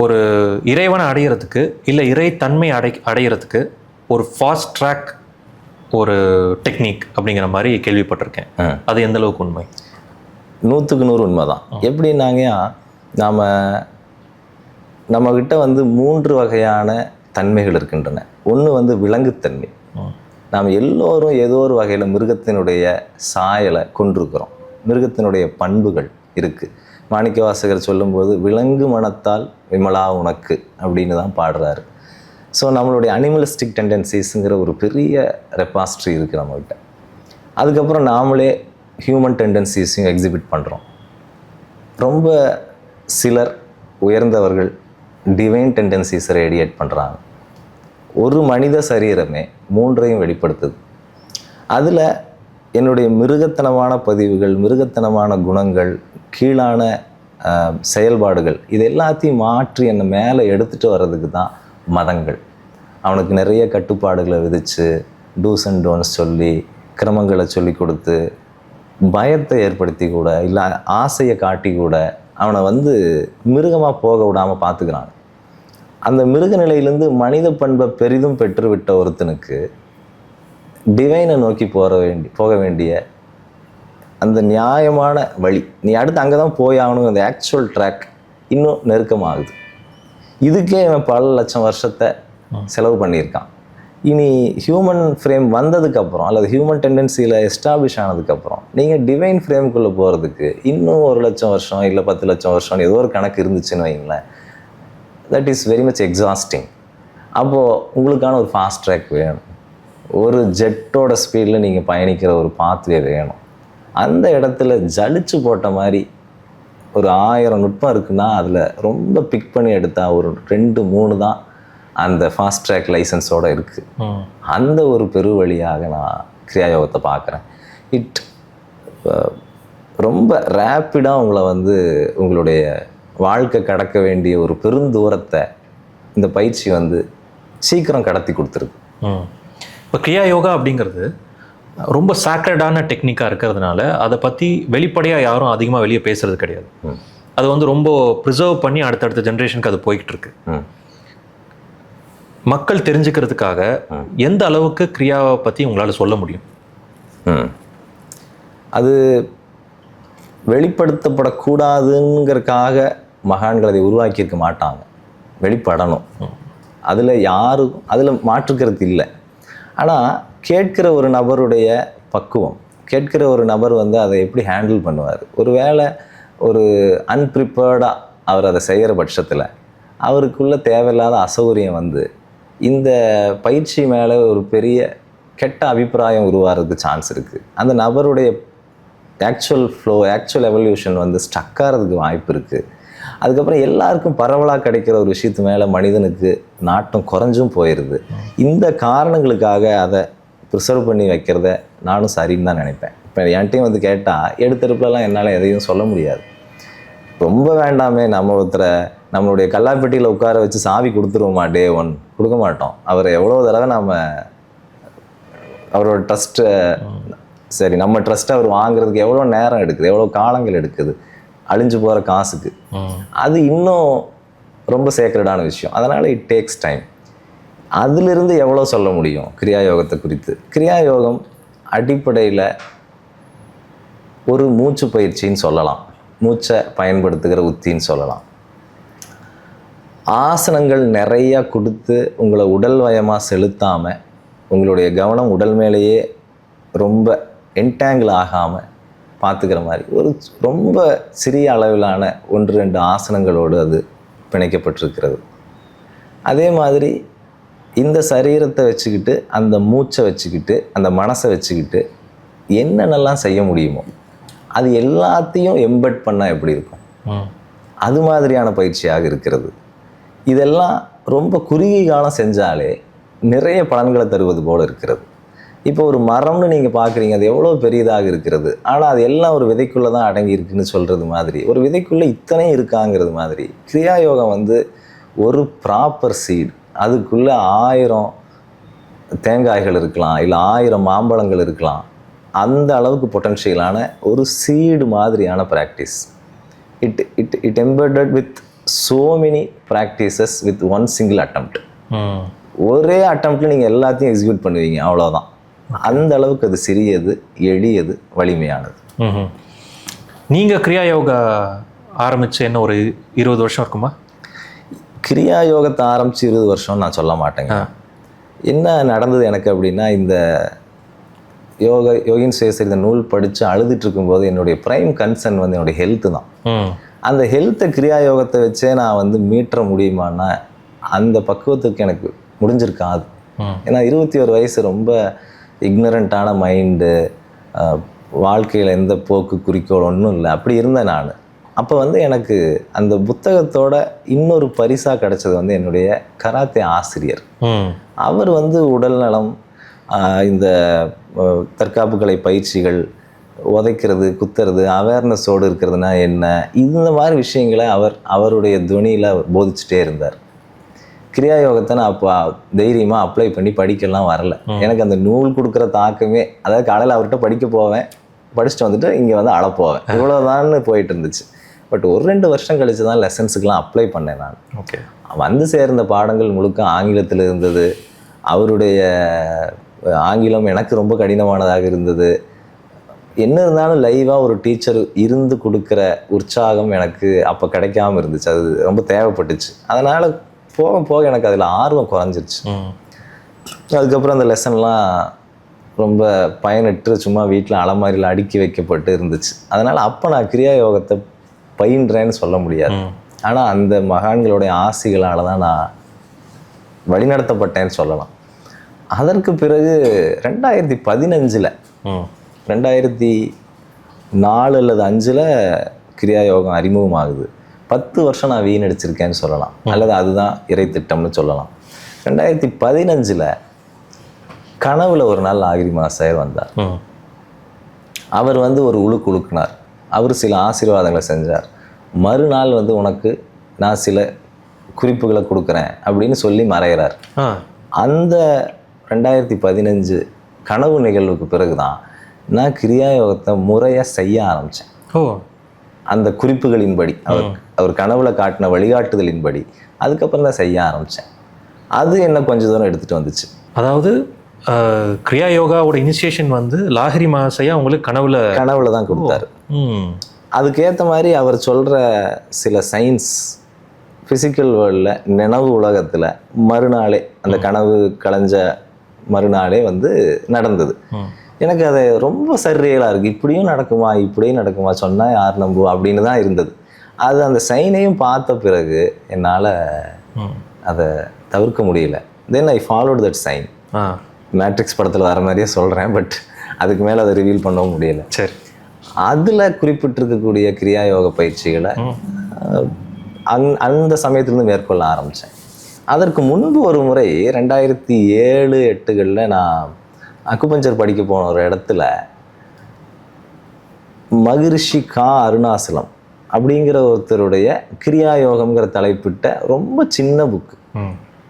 ஒரு இறைவனை அடையிறதுக்கு இல்லை இறைத்தன்மை அடையிறதுக்கு ஒரு ஃபாஸ்ட் ட்ராக் ஒரு டெக்னிக் அப்படிங்கிற மாதிரி கேள்விப்பட்டிருக்கேன். அது எந்த அளவுக்கு உண்மை? 100க்கு 100 உண்மை தான். எப்படின்னாங்க, நம்மக்கிட்ட 3 வகையான தன்மைகள் இருக்கின்றன. ஒன்று விலங்குத்தன்மை. நாம் எல்லோரும் ஏதோ ஒரு வகையில் மிருகத்தினுடைய சாயலை கொண்டிருக்கிறோம். மிருகத்தினுடைய பண்புகள் இருக்குது. மாணிக்கவாசகர் சொல்லும்போது விலங்கு மனத்தால் விமலா உனக்கு அப்படின்னு தான் பாடுறாரு. ஸோ நம்மளுடைய அனிமலிஸ்டிக் டெண்டன்சிஸுங்கிற ஒரு பெரிய ரெபாஸ்ட்ரி இருக்குது நம்மகிட்ட. அதுக்கப்புறம் நாமளே ஹியூமன் டெண்டன்சிஸையும் எக்ஸிபிட் பண்ணுறோம். ரொம்ப சிலர் உயர்ந்தவர்கள் டிவைன் டெண்டன்சிஸை ரேடியேட் பண்ணுறாங்க. ஒரு மனித சரீரமே 3ஐயும் வெளிப்படுத்துது. அதில் என்னுடைய மிருகத்தனமான பதிவுகள், மிருகத்தனமான குணங்கள், கீழான செயல்பாடுகள், இது எல்லாத்தையும் மாற்றி என்னை மேலே எடுத்துகிட்டு வர்றதுக்கு தான் மதங்கள். அவனுக்கு நிறைய கட்டுப்பாடுகளை விதித்து, டூஸ் அண்ட் டோன்ஸ் சொல்லி, கிரமங்களை சொல்லி கொடுத்து, பயத்தை ஏற்படுத்தி கூட, இல்லை ஆசையை காட்டி கூட அவனை மிருகமாக போக விடாமல் பார்த்துக்கிறாங்க. அந்த மிருக நிலையிலேருந்து மனித பண்பை பெரிதும் பெற்றுவிட்ட ஒருத்தனுக்கு டிவைனை நோக்கி போக வேண்டிய அந்த நியாயமான வழி, நீ அடுத்து அங்கே தான் போயாகணும், அந்த ஆக்சுவல் ட்ராக் இன்னும் நெருக்கமாகுது. இதுக்கே இவன் பல லட்சம் வருஷத்தை செலவு பண்ணியிருக்கான். இனி ஹியூமன் ஃப்ரேம் வந்ததுக்கப்புறம் அல்லது ஹியூமன் டெண்டன்சியில் எஸ்டாப்ளிஷ் ஆனதுக்கப்புறம் நீங்கள் டிவைன் ஃப்ரேமுக்குள்ளே போகிறதுக்கு இன்னும் 1,00,000 வருஷம் இல்லை 10 லட்சம் வருஷம் ஏதோ ஒரு கணக்கு இருந்துச்சுன்னு வைங்களேன். That is very much exhausting. அப்போது உங்களுக்கான ஒரு ஃபாஸ்ட் ட்ராக் வேணும். ஒரு ஜெட்டோட ஸ்பீடில் நீங்கள் பயணிக்கிற ஒரு பாத்வே வேணும். அந்த இடத்துல ஜலிச்சு போட்ட மாதிரி ஒரு 1000 நுட்பம் இருக்குன்னா அதில் ரொம்ப பிக் பண்ணி எடுத்தால் ஒரு 2-3 தான் அந்த ஃபாஸ்ட் ட்ராக் லைசன்ஸோடு இருக்குது. அந்த ஒரு பெரு வழியாக நான் கிரியாயோகத்தை பார்க்குறேன். இட் ரொம்ப ரேப்பிடாக உங்களை உங்களுடைய வாழ்க்கை கடக்க வேண்டிய ஒரு பெருந்தூரத்தை இந்த பயிற்சி சீக்கிரம் கடத்தி கொடுத்துருக்கு. இப்போ கிரியா யோகா அப்படிங்கிறது ரொம்ப சாக்ரடான டெக்னிக்காக இருக்கிறதுனால அதை பற்றி வெளிப்படையாக யாரும் அதிகமாக வெளியே பேசுறது கிடையாது. அது ரொம்ப ப்ரிசர்வ் பண்ணி அடுத்தடுத்த ஜென்ரேஷனுக்கு அது போய்கிட்டு இருக்கு. மக்கள் தெரிஞ்சுக்கிறதுக்காக எந்த அளவுக்கு கிரியாவை பற்றி உங்களால் சொல்ல முடியும்? அது வெளிப்படுத்தப்படக்கூடாதுங்கிறதுக்காக மகான்கள் அதை உருவாக்கியிருக்க மாட்டாங்க. வெளிப்படணும். அதில் மாற்றுக்கிறது இல்லை. ஆனால் கேட்கிற ஒரு நபருடைய பக்குவம், கேட்கிற ஒரு நபர் அதை எப்படி ஹேண்டில் பண்ணுவார். ஒருவேளை ஒரு அன்ப்ரிப்பேர்டாக அவர் அதை செய்கிற பட்சத்தில் அவருக்குள்ள தேவையில்லாத அசௌகரியம் இந்த பயிற்சி மேலே ஒரு பெரிய கெட்ட அபிப்பிராயம் உருவாகிறதுக்கு சான்ஸ் இருக்குது. அந்த நபருடைய actual flow, actual evolution stuck ஆகிறதுக்கு வாய்ப்பு இருக்குது. அதுக்கப்புறம் எல்லாருக்கும் பரவலாக கிடைக்கிற ஒரு விஷயத்து மேலே மனிதனுக்கு நாட்டம் குறைஞ்சும் போயிடுது. இந்த காரணங்களுக்காக அதை ப்ரிசர்வ் பண்ணி வைக்கிறத நானும் சரின்னு தான் நினைப்பேன். இப்போ என்கிட்டையும் கேட்டால் எடுத்தெடுப்புலலாம் என்னால் எதையும் சொல்ல முடியாது. ரொம்ப வேண்டாமே, நம்மளுடைய கல்லாப்பெட்டியில் உட்கார வச்சு சாவி கொடுத்துருவோமா? டே 1 கொடுக்க மாட்டோம். அவரை எவ்வளோ தடவை அவரோட ட்ரஸ்ட்டை, சரி நம்ம ட்ரஸ்ட்டை அவர் வாங்குறதுக்கு எவ்வளோ நேரம் எடுக்குது, எவ்வளோ காலங்கள் எடுக்குது, அழிஞ்சு போகிற காசுக்கு. அது இன்னும் ரொம்ப சேக்ரடான விஷயம். அதனால் இட் டேக்ஸ் டைம். அதிலிருந்து எவ்வளோ சொல்ல முடியும் கிரியாயோகத்தை குறித்து? கிரியாயோகம் அடிப்படையில் ஒரு மூச்சு பயிற்சின்னு சொல்லலாம், மூச்சை பயன்படுத்துகிற உத்தின்னு சொல்லலாம். ஆசனங்கள் நிறையா கொடுத்து உங்களை உடல் வயமாக செலுத்தாமல் உங்களுடைய கவனம் உடல் மேலேயே ரொம்ப என்டாங்கிள் ஆகாமல் பார்த்துக்கிற மாதிரி ஒரு ரொம்ப சிறிய அளவிலான 1-2 ஆசனங்களோடு அது பிணைக்கப்பட்டிருக்கிறது. அதே மாதிரி இந்த சரீரத்தை வச்சுக்கிட்டு, அந்த மூச்சை வச்சுக்கிட்டு, அந்த மனசை வச்சுக்கிட்டு என்னென்னலாம் செய்ய முடியுமோ அது எல்லாத்தையும் எம்பெட் பண்ணால் எப்படி இருக்கும், அது மாதிரியான பயிற்சியாக இருக்கிறது. இதெல்லாம் ரொம்ப குறுகிய காலம் செஞ்சாலே நிறைய பலன்களை தருவது போல் இருக்கிறது. இப்போ ஒரு மரம்னு நீங்கள் பார்க்குறீங்க, அது எவ்வளோ பெரியதாக இருக்கிறது, ஆனால் அது எல்லாம் ஒரு விதைக்குள்ளே தான் அடங்கி இருக்குன்னு சொல்கிறது மாதிரி, ஒரு விதைக்குள்ளே இத்தனை இருக்காங்கிறது மாதிரி கிரியாயோகம் ஒரு ப்ராப்பர் சீட். அதுக்குள்ளே 1000 தேங்காய்கள் இருக்கலாம், இல்லை 1000 மாம்பழங்கள் இருக்கலாம். அந்த அளவுக்கு பொட்டன்ஷியலான ஒரு சீடு மாதிரியான practice. It embedded with so many practices with one single attempt. ம். ஒரே அட்டம்ப்ட்ல நீங்கள் எல்லாத்தையும் எக்ஸிக்யூட் பண்ணுவீங்க, அவ்வளோதான். அந்த அளவுக்கு அது சிறியது, எளியது, வலிமையானது. ம்ஹும். நீங்க கிரியா யோகா ஆரம்பிச்சு என்ன ஒரு 20 வருஷம் இருக்குமா? கிரியா யோகத்தை ஆரம்பித்து 20 வருஷம் நான் சொல்ல மாட்டேங்க. என்ன நடந்தது எனக்கு அப்படின்னா, இந்த யோகின் சுயசரி இந்த நூல் படித்து அழுதுட்டு இருக்கும்போது என்னுடைய ப்ரைம் கன்சர்ன் வந்து என்னுடைய ஹெல்த்து தான். அந்த ஹெல்த்தை கிரியா யோகத்தை வச்சே நான் வந்து மீட்ட முடியுமான்னா அந்த பக்குவத்துக்கு எனக்கு முடிஞ்சிருக்காது. ஏன்னா 21 வயசு, ரொம்ப இக்னரண்ட்டான மைண்டு, வாழ்க்கையில் எந்த போக்கு குறிக்கோள் ஒன்றும் இல்லை. அப்படி இருந்தேன் நான். அப்போ வந்து எனக்கு அந்த புத்தகத்தோட இன்னொரு பரிசாக கிடைச்சது வந்து என்னுடைய கராத்தே ஆசிரியர். அவர் வந்து உடல் நலம், இந்த தற்காப்பு கலை பயிற்சிகள், உதைக்கிறது, குத்துறது, அவேர்னஸோடு இருக்கிறதுனா என்ன, இந்த மாதிரி விஷயங்களை அவருடைய துணியில் போதிச்சுட்டே இருந்தார். கிரியா யோகத்தை நான் அப்போ தைரியமாக அப்ளை பண்ணி படிக்கலாம் வரல. எனக்கு அந்த நூல் கொடுக்குற தாக்கமே, அதாவது காலையில் அவர்கிட்ட படிக்க போவேன், படிச்சுட்டு வந்துட்டு இங்கே வந்து அழப்போவேன், இவ்வளோதான்னு போயிட்டு இருந்துச்சு. பட் 1-2 வருஷம் கழிச்சு தான் லெசன்ஸுக்கெலாம் அப்ளை பண்ணேன் நான். ஓகே. வந்து சேர்ந்த பாடங்கள் முழுக்க ஆங்கிலத்தில் இருந்தது. அவருடைய ஆங்கிலம் எனக்கு ரொம்ப கடினமானதாக இருந்தது. என்ன இருந்தாலும் லைவாக ஒரு டீச்சர் இருந்து கொடுக்குற உற்சாகம் எனக்கு அப்போ கிடைக்காம இருந்துச்சு. அது ரொம்ப தேவைப்பட்டுச்சு. அதனால் போக போக எனக்கு அதில் ஆர்வம் குறைஞ்சிருச்சு. அதுக்கப்புறம் அந்த லெசன்லாம் ரொம்ப பயனற்று சும்மா வீட்டில் அலமாரியில் அடுக்கி வைக்கப்பட்டு இருந்துச்சு. அதனால் அப்போ நான் கிரியா யோகத்தை பயின்றேன்னு சொல்ல முடியாது. ஆனால் அந்த மகான்களுடைய ஆசிகளால் தான் நான் வழிநடத்தப்பட்டேன்னு சொல்லலாம். அதற்கு பிறகு 2015 2004 அல்லது 2005 கிரியா யோகம் அறிமுகமாகுது. 10 வருஷம் நான் வீணடிச்சிருக்கேன்னு சொல்லலாம், அல்லது அதுதான் இறை திட்டம்னு சொல்லலாம். 2015 கனவுல ஒரு நாள் லாகிரி மாஸ்டர் வந்தார். அவர் வந்து ஒரு உழுக்குனார். அவர் சில ஆசீர்வாதங்களை செஞ்சார். மறுநாள் வந்து உனக்கு நான் சில குறிப்புகளை கொடுக்குறேன் அப்படின்னு சொல்லி மறைகிறார். அந்த 2015 கனவு நிகழ்வுக்கு பிறகுதான் நான் கிரியா யோகத்தை முறையாக செய்ய ஆரம்பித்தேன். அந்த குறிப்புகளின்படி, அவர் கனவுல காட்டின வழிகாட்டுதலின்படி அதுக்கப்புறம் தான் செய்ய ஆரம்பித்தேன். அது என்ன கொஞ்சம் தூரம் எடுத்துகிட்டு வந்துச்சு. அதாவது கிரியா யோகாவோட இனிஷியேஷன் வந்து லாஹிரி மாசையா உங்களுக்கு கனவுல தான் கொடுத்தாரு. அதுக்கேற்ற மாதிரி அவர் சொல்கிற சில சயின்ஸ் ஃபிசிக்கல் வேர்ல்டில், நினைவு உலகத்தில் மறுநாளே, அந்த கனவு கலைஞ்ச மறுநாளே வந்து நடந்தது. எனக்கு அது ரொம்ப சர்ரியலாக இருக்குது. இப்படியும் நடக்குமா சொன்னால் யார் நம்புவா அப்படின்னு தான் இருந்தது. அது அந்த சைனையும் பார்த்த பிறகு என்னால் அதை தவிர்க்க முடியல. Then I followed that sign. Matrix படத்தில் வர மாதிரியே சொல்கிறேன், பட் அதுக்கு மேலே அதை ரிவீல் பண்ணவும் முடியல. சரி. அதில் குறிப்பிட்டிருக்கக்கூடிய கிரியா யோக பயிற்சிகளை அந்த சமயத்துலேருந்து மேற்கொள்ள ஆரம்பித்தேன். அதற்கு முன்பு ஒரு முறை 2007-08 நான் அக்குபஞ்சர் படிக்க போன ஒரு இடத்துல மகரிஷி கா அருணாசலம் அப்படிங்கிற ஒருத்தருடைய கிரியா யோகம்ங்கிற தலைப்பிட்ட ரொம்ப சின்ன புக்கு,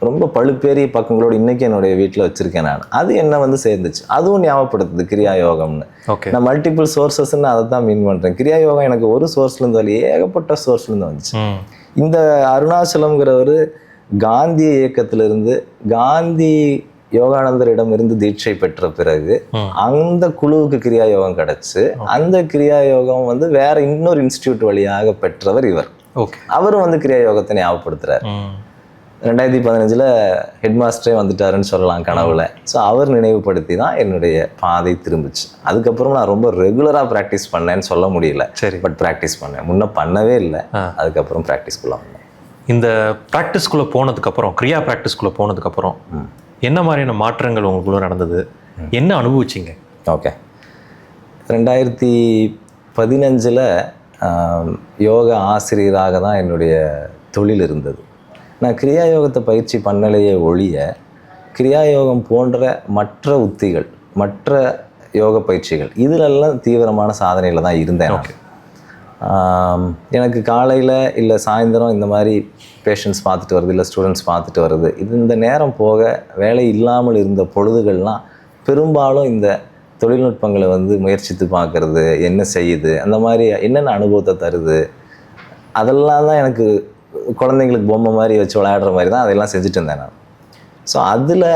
ரொம்ப பழுப்பேறிய பக்கங்களோடு இன்றைக்கி என்னுடைய வீட்டில் வச்சுருக்கேன் நான். அது என்ன வந்து சேர்ந்துச்சு, அதுவும் ஞாபகப்படுத்துது கிரியா யோகம்னு. நான் மல்டிபிள் சோர்ஸஸ்ன்னு அதை தான் மீன் பண்ணுறேன். கிரியா யோகம் எனக்கு ஒரு சோர்ஸ்லேருந்து வரல, ஏகப்பட்ட சோர்ஸ்லேருந்து வந்துச்சு. இந்த அருணாசலம்ங்கிறவர் காந்திய இயக்கத்திலிருந்து, காந்தி யோகானந்தரிடம் இருந்து தீட்சை பெற்ற பிறகு அந்த குழுவுக்கு கிரியா யோகம் கிடைச்சு, அந்த கிரியா யோகம் வந்து வேற இன்னொரு இன்ஸ்டிடியூட் வழியாக பெற்றவர் இவர். அவரும் வந்து கிரியா யோகத்தை ஞாபகப்படுத்துறாரு. 2015 ஹெட் மாஸ்டரே வந்துட்டாருன்னு சொல்லலாம் கனவுல. ஸோ அவர் நினைவுபடுத்தி தான் என்னுடைய பாதை திரும்பிச்சு. அதுக்கப்புறம் நான் ரொம்ப ரெகுலராக ப்ராக்டிஸ் பண்ணேன்னு சொல்ல முடியல. சரி, பட் ப்ராக்டிஸ் பண்ணேன். முன்ன பண்ணவே இல்லை, அதுக்கப்புறம் ப்ராக்டிஸ்குள்ளே வந்தேன். இந்த ப்ராக்டிஸ்குள்ளே போனதுக்கப்புறம், கிரியா ப்ராக்டிஸ்குள்ளே போனதுக்கப்புறம் என்ன மாதிரியான மாற்றங்கள் உங்களுக்குள்ள நடந்தது, என்ன அனுபவிச்சிங்க? ஓகே, 2015 யோகா ஆசிரியராக தான் என்னுடைய தொழில் இருந்தது. நான் கிரியா யோகத்தை பயிற்சி பண்ணலையே ஒழிய, கிரியா யோகம் போன்ற மற்ற உத்திகள், மற்ற யோக பயிற்சிகள் இதிலெல்லாம் தீவிரமான சாதனையில் தான் இருந்தேன். எனக்கு காலையில் இல்லை சாயந்தரம் இந்த மாதிரி பேஷண்ட்ஸ் பார்த்துட்டு வருது, இல்லை ஸ்டூடெண்ட்ஸ் பார்த்துட்டு வருது, இந்த நேரம் போக வேலை இல்லாமல் இருந்த பொழுதுகள்லாம் பெரும்பாலும் இந்த தொழில்நுட்பங்களை வந்து முயற்சித்து பார்க்குறது, என்ன செய்யுது, அந்த மாதிரி என்னென்ன அனுபவத்தை தருது, அதெல்லாம் தான் எனக்கு குழந்தைங்களுக்கு பொம்மை மாதிரி வச்சு விளையாடுற மாதிரி தான் அதெல்லாம் செஞ்சுட்டு இருந்தேன் நான். ஸோ அதில்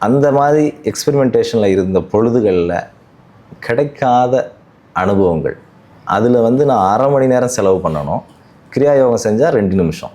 அந்த மாதிரி எக்ஸ்பெரிமெண்டேஷனில் இருந்த பொழுதுகளில் கிடைக்காத அனுபவங்கள், அதில் வந்து நான் 1/2 மணி நேரம் செலவு பண்ணணும், கிரியா யோகம் செஞ்சால் 2 நிமிஷம்.